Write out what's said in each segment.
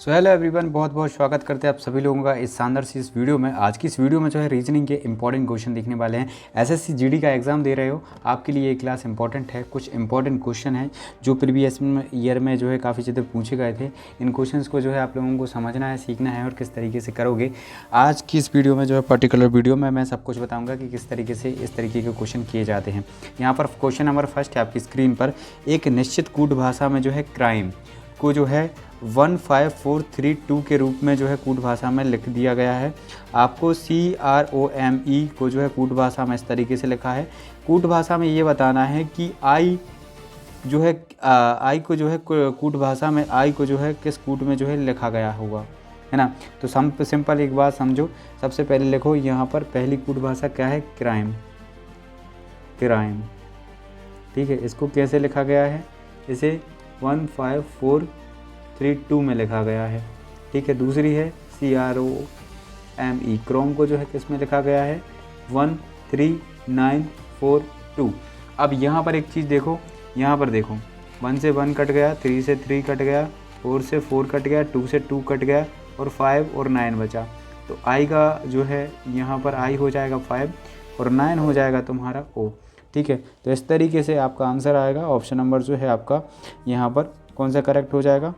So hello everyone, बहुत बहुत स्वागत करते हैं आप सभी लोगों का इस शानदार सी इस वीडियो में। आज की इस वीडियो में जो है रीजनिंग के इंपॉर्टेंट क्वेश्चन देखने वाले हैं। एसएससी जीडी का एग्जाम दे रहे हो, आपके लिए ये क्लास इंपॉर्टेंट है। कुछ इंपॉर्टेंट क्वेश्चन है जो प्रीवियस ईयर में जो है काफ़ी ज़्यादा पूछे गए थे। इन क्वेश्चंस को जो है आप लोगों को समझना है, सीखना है और किस तरीके से करोगे। आज की इस वीडियो में जो है पर्टिकुलर वीडियो में मैं सब कुछ बताऊँगा कि किस तरीके से इस तरीके के क्वेश्चन किए जाते हैं। यहाँ पर क्वेश्चन नंबर फर्स्ट है आपकी स्क्रीन पर। एक निश्चित कूट भाषा में जो है क्राइम को जो है 15432 के रूप में जो है कूट भाषा में लिख दिया गया है। आपको CROME को जो है कूट भाषा में इस तरीके से लिखा है। कूट भाषा में ये बताना है कि आई जो है आई को जो है कूट भाषा में आई को जो है किस कूट में जो है लिखा गया होगा, है ना। तो सिंपल एक बात समझो। सबसे पहले लिखो यहाँ पर पहली कूट भाषा क्या है, क्राइम। क्राइम, ठीक है। इसको कैसे लिखा गया है, इसे 15432 में लिखा गया है, ठीक है। दूसरी है CROME, क्रोम को जो है किस में लिखा गया है, 13942। अब यहाँ पर एक चीज़ देखो, यहाँ पर देखो 1 से 1 कट गया, 3 से 3 कट गया, 4 से 4 कट गया, 2 से 2 कट गया और 5 और 9 बचा। तो आई का जो है यहाँ पर आई हो जाएगा 5 और 9 हो जाएगा तुम्हारा O, ठीक है। तो इस तरीके से आपका आंसर आएगा। ऑप्शन नंबर जो है आपका यहाँ पर कौन सा करेक्ट हो जाएगा,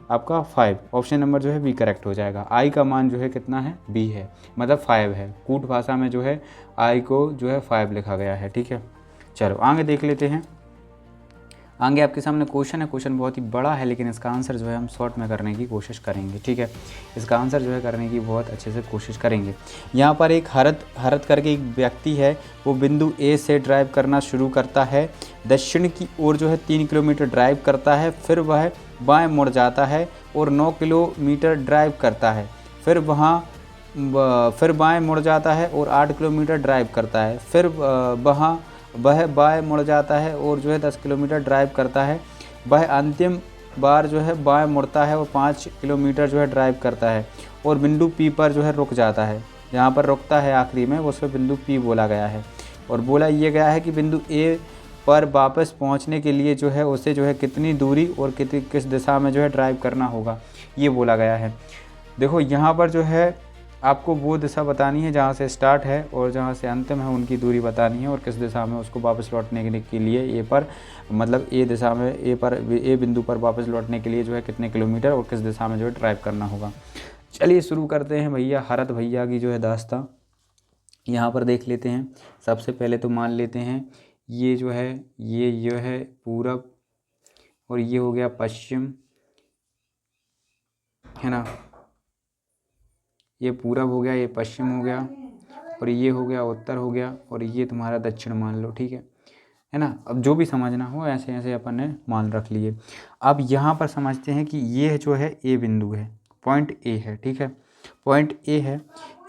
आपका 5। ऑप्शन नंबर जो है B करेक्ट हो जाएगा। आई का मान जो है कितना है, B है, मतलब 5 है। कूट भाषा में जो है आई को जो है 5 लिखा गया है, ठीक है। चलो आगे देख लेते हैं। आगे आपके सामने क्वेश्चन है। क्वेश्चन बहुत ही बड़ा है, लेकिन इसका आंसर जो है हम शॉर्ट में करने की कोशिश करेंगे, ठीक है। इसका आंसर जो है करने की बहुत अच्छे से कोशिश करेंगे। यहाँ पर एक हरत करके एक व्यक्ति है, वो बिंदु A से ड्राइव करना शुरू करता है। दक्षिण की ओर जो है 3 किलोमीटर ड्राइव करता है, फिर वह बाएँ मुड़ जाता है और 9 किलोमीटर ड्राइव करता है। फिर बाएँ मुड़ जाता है और 8 किलोमीटर ड्राइव करता है। फिर वह बाएँ मुड़ जाता है और जो है 10 किलोमीटर ड्राइव करता है। वह अंतिम बार जो है बाएँ मुड़ता है और 5 किलोमीटर जो है ड्राइव करता है और बिंदु P पर जो है रुक जाता है। यहाँ पर रुकता है आखिरी में, उसको बिंदु P बोला गया है। और बोला ये गया है कि बिंदु A पर वापस पहुँचने के लिए जो है उसे जो है कितनी दूरी और किस दिशा में जो है ड्राइव करना होगा, ये बोला गया है। देखो यहाँ पर जो है आपको वो दिशा बतानी है जहाँ से स्टार्ट है और जहाँ से अंतिम है, उनकी दूरी बतानी है और किस दिशा में उसको वापस लौटने के लिए ए पर, मतलब ए दिशा में ए बिंदु पर वापस लौटने के लिए जो है कितने किलोमीटर और किस दिशा में जो है ड्राइव करना होगा। चलिए शुरू करते हैं भैया, हरत भैया की जो है दास्तां यहाँ पर देख लेते हैं। सबसे पहले तो मान लेते हैं ये जो है ये है पूरब और ये हो गया पश्चिम, है ना। ये पूरब हो गया, ये पश्चिम हो गया और ये हो गया उत्तर हो गया और ये तुम्हारा दक्षिण मान लो, ठीक है ना। अब जो भी समझना हो ऐसे ऐसे अपन ने मान रख लिए। अब यहाँ पर समझते हैं कि ये जो है ए बिंदु है, पॉइंट ए है, ठीक है। पॉइंट ए है,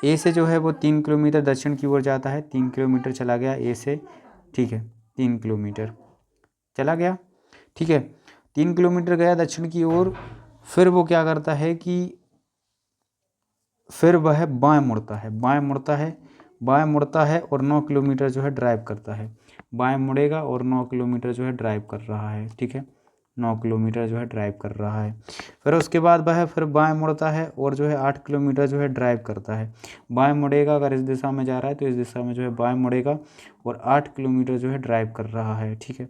ए से जो है वो 3 किलोमीटर दक्षिण की ओर जाता है। 3 किलोमीटर चला गया ए से, ठीक है। 3 किलोमीटर चला गया, ठीक है। 3 किलोमीटर गया दक्षिण की ओर। फिर वो क्या करता है कि फिर वह बाएँ मुड़ता है और 9 किलोमीटर जो है ड्राइव करता है। बाएँ मुड़ेगा और 9 किलोमीटर जो है ड्राइव कर रहा है, ठीक है। 9 किलोमीटर जो है ड्राइव कर रहा है। फिर उसके बाद वह फिर बाएँ मुड़ता है और जो है 8 किलोमीटर जो है ड्राइव करता है। बाएँ मुड़ेगा, अगर इस दिशा में जा रहा है तो इस दिशा में जो है बाएँ मुड़ेगा और 8 किलोमीटर जो है ड्राइव कर रहा है, ठीक है।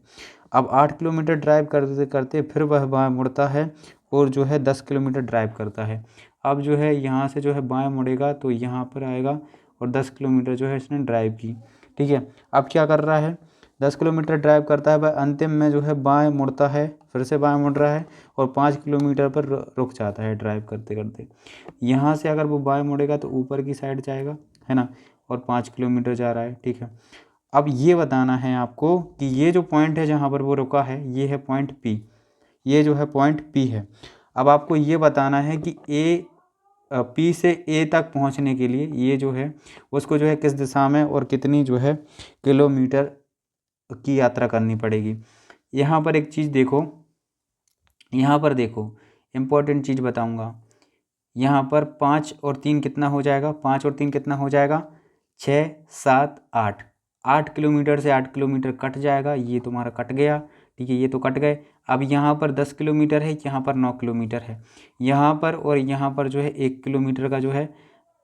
अब 8 किलोमीटर ड्राइव करते करते फिर वह बाएँ मुड़ता है और जो है 10 किलोमीटर ड्राइव करता है। अब जो है यहाँ से जो है बाएँ मुड़ेगा तो यहाँ पर आएगा और 10 किलोमीटर जो है इसने ड्राइव की, ठीक है। अब क्या कर रहा है, 10 किलोमीटर ड्राइव करता है, वह अंतिम में जो है बाएँ मुड़ता है, फिर से बाएँ मुड़ रहा है और 5 किलोमीटर पर रुक जाता है ड्राइव करते करते। यहाँ से अगर वो बाएँ मुड़ेगा तो ऊपर की साइड जाएगा, है ना, और 5 किलोमीटर जा रहा है, ठीक है। अब ये बताना है आपको कि ये जो पॉइंट है जहाँ पर वो रुका है, ये है पॉइंट P, ये जो है पॉइंट P है। अब आपको ये बताना है कि P से A तक पहुंचने के लिए ये जो है उसको जो है किस दिशा में और कितनी जो है किलोमीटर की यात्रा करनी पड़ेगी। यहाँ पर एक चीज़ देखो, यहाँ पर देखो इम्पोर्टेंट चीज़ बताऊँगा। यहाँ पर 5 और 3 कितना हो जाएगा, 5 और 3 कितना हो जाएगा, 6 7 8। 8 किलोमीटर से 8 किलोमीटर कट जाएगा, ये तुम्हारा कट गया, ठीक है। ये तो कट गए। अब यहाँ पर 10 किलोमीटर है, यहाँ पर 9 किलोमीटर है, यहाँ पर और यहाँ पर जो है 1 किलोमीटर का जो है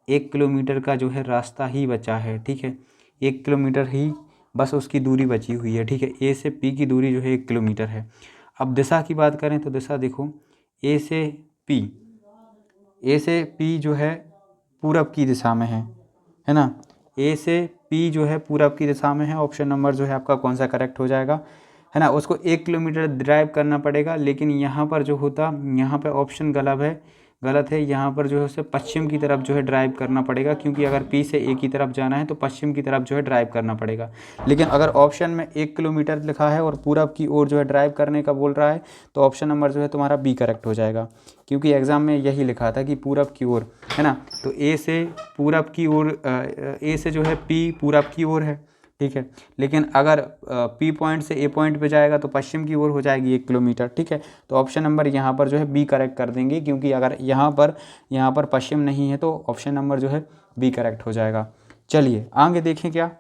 1 किलोमीटर का जो है रास्ता ही बचा है। ठीक है, 1 किलोमीटर ही बस उसकी दूरी बची हुई है। ठीक है, ए से पी की दूरी जो है 1 किलोमीटर है। अब दिशा की बात करें तो दिशा देखो, ए से पी जो है पूरब की दिशा में है ना। ए से पी जो है पूरब की दिशा में है। ऑप्शन नंबर जो है आपका कौन सा करेक्ट हो जाएगा, है ना। उसको 1 किलोमीटर ड्राइव करना पड़ेगा, लेकिन यहाँ पर जो होता, यहाँ पे ऑप्शन गलत है। यहाँ पर जो है उसे पश्चिम की तरफ जो है ड्राइव करना पड़ेगा, क्योंकि अगर पी से ए की तरफ जाना है तो पश्चिम की तरफ जो है ड्राइव करना पड़ेगा। लेकिन अगर ऑप्शन में 1 किलोमीटर लिखा है और पूरब की ओर जो है ड्राइव करने का बोल रहा है, तो ऑप्शन नंबर जो है तुम्हारा बी करेक्ट हो जाएगा, क्योंकि एग्ज़ाम में यही लिखा था कि पूरब की ओर, है ना। तो ए से पूरब की ओर, ए से जो है पी पूरब की ओर है। ठीक है, लेकिन अगर पी पॉइंट से ए पॉइंट पे जाएगा तो पश्चिम की ओर हो जाएगी 1 किलोमीटर। ठीक है, तो ऑप्शन नंबर यहाँ पर जो है बी करेक्ट कर देंगे, क्योंकि अगर यहाँ पर पश्चिम नहीं है तो ऑप्शन नंबर जो है बी करेक्ट हो जाएगा। चलिए आगे देखें क्या,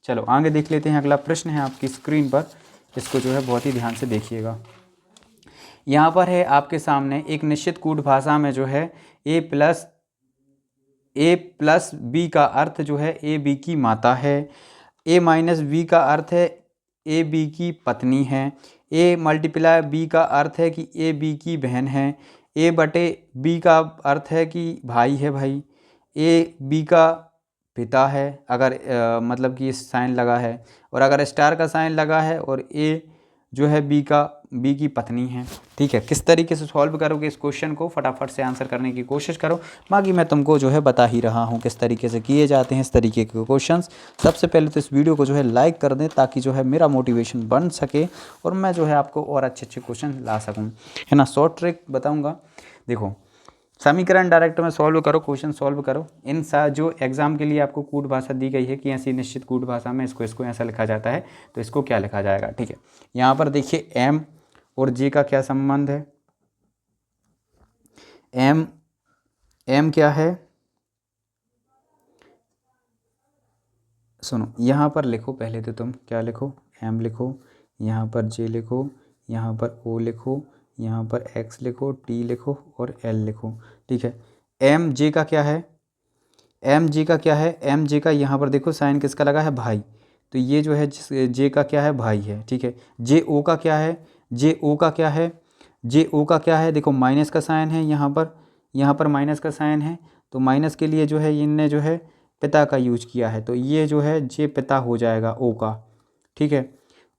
चलो आगे देख लेते हैं। अगला प्रश्न है आपकी स्क्रीन पर, इसको जो है बहुत ही ध्यान से देखिएगा। यहाँ पर है आपके सामने एक निश्चित कूट भाषा में जो है ए प्लस बी का अर्थ जो है ए बी की माता है, ए माइनस बी का अर्थ है ए बी की पत्नी है, ए मल्टीप्लाई बी का अर्थ है कि ए बी की बहन है, ए बटे बी का अर्थ है कि भाई है भाई, ए बी का पिता है अगर मतलब कि साइन लगा है, और अगर स्टार का साइन लगा है, और ए जो है बी की पत्नी है। ठीक है, किस तरीके से सॉल्व करोगे इस क्वेश्चन को, फटाफट से आंसर करने की कोशिश करो। बाकी मैं तुमको जो है बता ही रहा हूँ किस तरीके से किए जाते हैं इस तरीके के क्वेश्चंस। सबसे पहले तो इस वीडियो को जो है लाइक कर दें, ताकि जो है मेरा मोटिवेशन बन सके और मैं जो है आपको और अच्छे क्वेश्चन ला सकूँ, है ना। शॉर्ट ट्रिक बताऊँगा। देखो, समीकरण डायरेक्ट में सॉल्व करो, क्वेश्चन सॉल्व करो। इन जो एग्जाम के लिए आपको कूट भाषा दी गई है कि ऐसी निश्चित कूट भाषा में इसको ऐसा लिखा जाता है, तो इसको क्या लिखा जाएगा। ठीक है, यहाँ पर देखिए एम और जे का क्या संबंध है। एम क्या है, सुनो यहाँ पर लिखो, पहले तो तुम क्या लिखो, एम लिखो, यहाँ पर जे लिखो, यहाँ पर ओ लिखो, यहाँ पर एक्स लिखो, टी लिखो और एल लिखो। ठीक है, एम जे का क्या है, एम जे का यहाँ पर देखो साइन किसका लगा है, भाई, तो ये जो है जे का क्या है, भाई है। ठीक है, जे ओ का क्या है, जे ओ का क्या है, देखो माइनस का साइन है, यहाँ पर माइनस का साइन है, तो माइनस के लिए जो है इनने जो है पिता का यूज किया है, तो ये जो है जे पिता हो जाएगा ओ का। ठीक है,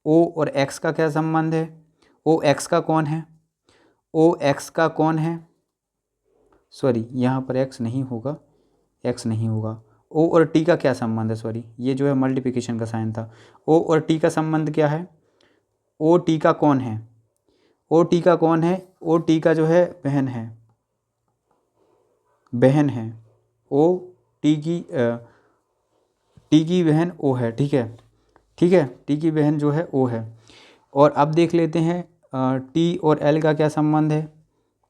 ओ और एक्स का क्या संबंध है, ओ एक्स का कौन है, सॉरी यहाँ पर एक्स नहीं होगा, ओ और टी का क्या संबंध है, सॉरी ये जो है मल्टीप्लिकेशन का साइन था। ओ और टी का संबंध क्या है, ओ टी का कौन है, ओ टी का जो है बहन है, ओ टी की बहन ओ है। ठीक है, टी की बहन जो है ओ है। और अब देख लेते हैं टी और एल का क्या संबंध है,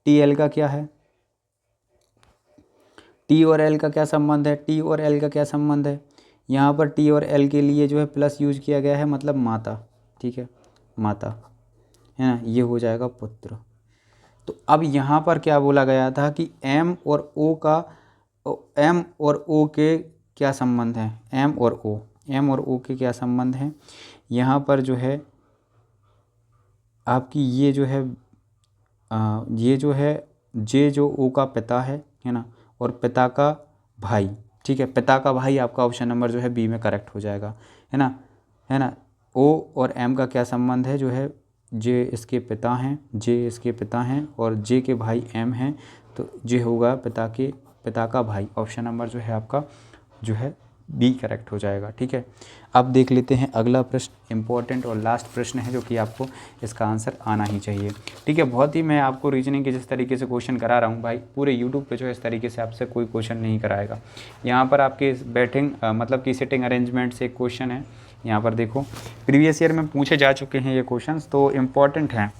टी और एल का क्या संबंध है, यहाँ पर टी और एल के लिए जो है प्लस यूज किया गया है, मतलब माता। ठीक है, माता है ना, ये हो जाएगा पुत्र। तो अब यहाँ पर क्या बोला गया था कि एम और ओ के क्या संबंध हैं, एम और ओ के क्या संबंध हैं। यहाँ पर जो है आपकी ये जो है जे जो ओ का पिता है ना, और पिता का भाई। ठीक है, पिता का भाई आपका ऑप्शन नंबर जो है बी में करेक्ट हो जाएगा, है ना। ओ और एम का क्या संबंध है, जो है जे इसके पिता हैं और जे के भाई एम हैं, तो जे होगा पिता का भाई। ऑप्शन नंबर जो है आपका जो है बी करेक्ट हो जाएगा। ठीक है, अब देख लेते हैं अगला प्रश्न, इंपॉर्टेंट और लास्ट प्रश्न है, जो कि आपको इसका आंसर आना ही चाहिए। ठीक है, बहुत ही मैं आपको रीजनिंग के जिस तरीके से क्वेश्चन करा रहा हूँ भाई, पूरे यूट्यूब पे जो है इस तरीके से आपसे कोई क्वेश्चन नहीं कराएगा। यहाँ पर आपके मतलब कि सिटिंग अरेंजमेंट से एक क्वेश्चन है, यहाँ पर देखो प्रीवियस ईयर में पूछे जा चुके हैं ये क्वेश्चंस, तो इम्पॉर्टेंट हैं।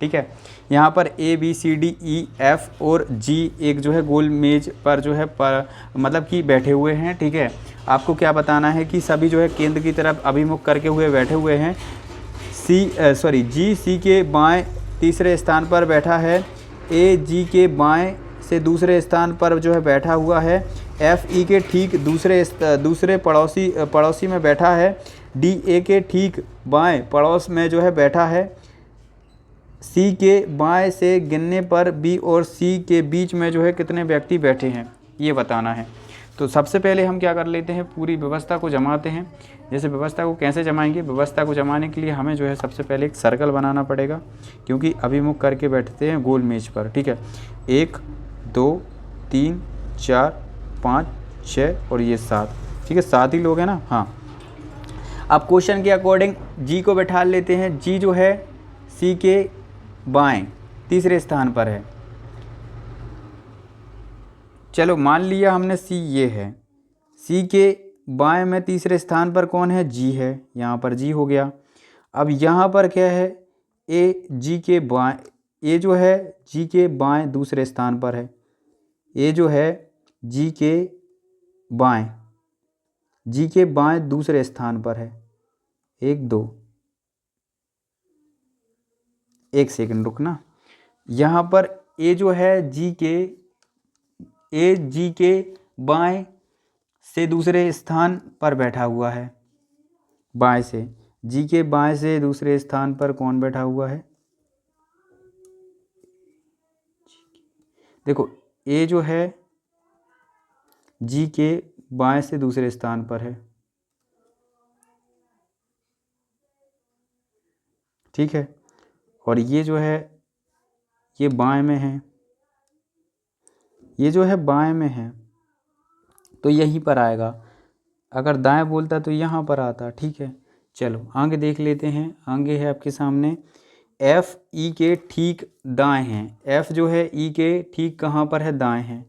ठीक है, यहाँ पर A B C D E F और जी एक जो है गोल मेज पर जो है मतलब कि बैठे हुए हैं। ठीक है, आपको क्या बताना है कि सभी जो है केंद्र की तरफ अभिमुख करके हुए बैठे हुए हैं। जी सी के बाएं तीसरे स्थान पर बैठा है, ए जी के बाएं से दूसरे स्थान पर जो है बैठा हुआ है, एफ ई के ठीक दूसरे पड़ोसी में बैठा है, डी ए के ठीक बाएं पड़ोस में जो है बैठा है, सी के बाएं से गिनने पर बी और सी के बीच में जो है कितने व्यक्ति बैठे हैं, ये बताना है। तो सबसे पहले हम क्या कर लेते हैं, पूरी व्यवस्था को जमाते हैं। जैसे व्यवस्था को कैसे जमाएंगे, व्यवस्था को जमाने के लिए हमें जो है सबसे पहले एक सर्कल बनाना पड़ेगा, क्योंकि अभिमुख करके बैठते हैं गोल मेज पर, ठीक है। 1 2 3 4 5 6 और ये 7, ठीक है, 7 ही लोग हैं ना। हाँ, अब क्वेश्चन के अकॉर्डिंग जी को बैठा लेते हैं। जी जो है सी के बाएं तीसरे स्थान पर है। चलो मान लिया हमने सी ये है, सी के बाएं में तीसरे स्थान पर कौन है, जी है, यहाँ पर जी हो गया। अब यहाँ पर क्या है, ए जी के बाएं, ए जो है जी के बाएं दूसरे स्थान पर है, ए जो है जी के बाएं दूसरे स्थान पर है। 1 2 1 सेकंड रुकना। यहाँ पर ए जो है ए जी के बाएं से दूसरे स्थान पर बैठा हुआ है, बाएं से, जी के बाएं से दूसरे स्थान पर कौन बैठा हुआ है, देखो ए जो है जी के बाएं से दूसरे स्थान पर है, ठीक है, और ये जो है ये बाएं में है, ये जो है बाएं में है, तो यहीं पर आएगा। अगर दाएं बोलता तो यहाँ पर आता, ठीक है। चलो आगे देख लेते हैं। आगे है आपके सामने एफ ई के ठीक दाएं हैं। एफ जो है ई के ठीक कहाँ पर है, दाएं हैं।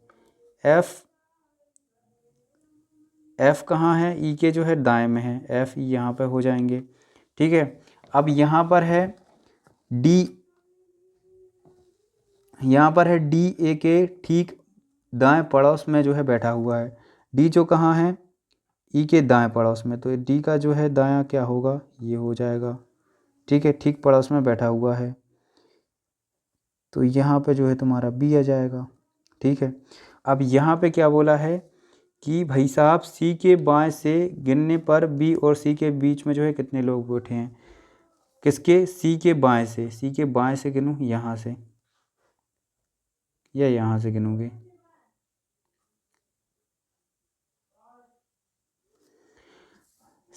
एफ कहाँ है, ई के जो है दाएं में है, एफ ई यहाँ पर हो जाएंगे, ठीक है। अब यहाँ पर है डी, यहाँ पर है डी ए के ठीक दाएं पड़ोस में जो है बैठा हुआ है। डी जो कहाँ है, ई के दाएं पड़ोस में, तो डी का जो है दायां क्या होगा, ये हो जाएगा, ठीक है, ठीक पड़ोस में बैठा हुआ है। तो यहाँ पे जो है तुम्हारा बी आ जाएगा, ठीक है। अब यहाँ पे क्या बोला है कि भाई साहब सी के बाएं से गिनने पर बी और सी के बीच में जो है कितने लोग बैठे हैं, किसके, सी के बाएं से। सी के बाएं से गिनूँ यहाँ से या यहाँ से गिनूँगे,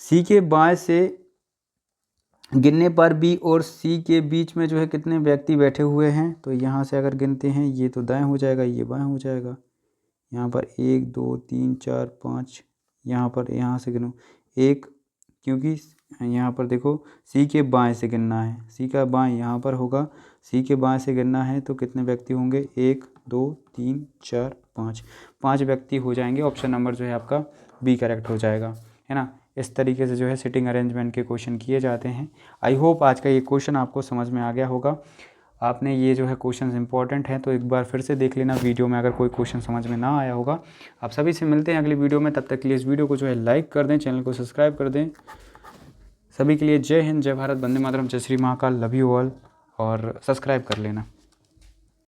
सी के बाएं से गिनने पर बी और सी के बीच में जो है कितने व्यक्ति बैठे हुए हैं, तो यहाँ से अगर गिनते हैं, ये तो दाएं हो जाएगा, ये बाएं हो जाएगा। यहाँ पर 1 2 3 4 5, यहाँ पर यहाँ से गिनो 1, क्योंकि यहाँ पर देखो सी के बाएं से गिनना है, सी का बाएं यहाँ पर होगा, सी के बाएं से गिनना है तो कितने व्यक्ति होंगे, 1 2 3 4 5, 5 व्यक्ति हो जाएंगे। ऑप्शन नंबर जो है आपका बी करेक्ट हो जाएगा, है ना। इस तरीके से जो है सिटिंग अरेंजमेंट के क्वेश्चन किए जाते हैं। आई होप आज का ये क्वेश्चन आपको समझ में आ गया होगा। आपने ये जो है क्वेश्चन इंपॉर्टेंट हैं तो एक बार फिर से देख लेना वीडियो में, अगर कोई क्वेश्चन समझ में ना आया होगा। आप सभी से मिलते हैं अगली वीडियो में, तब तक के लिए इस वीडियो को जो है लाइक कर दें, चैनल को सब्सक्राइब कर दें। सभी के लिए जय हिंद, जय भारत, वंदे मातरम, जय Shri Mahakal, love you all, और सब्सक्राइब कर लेना।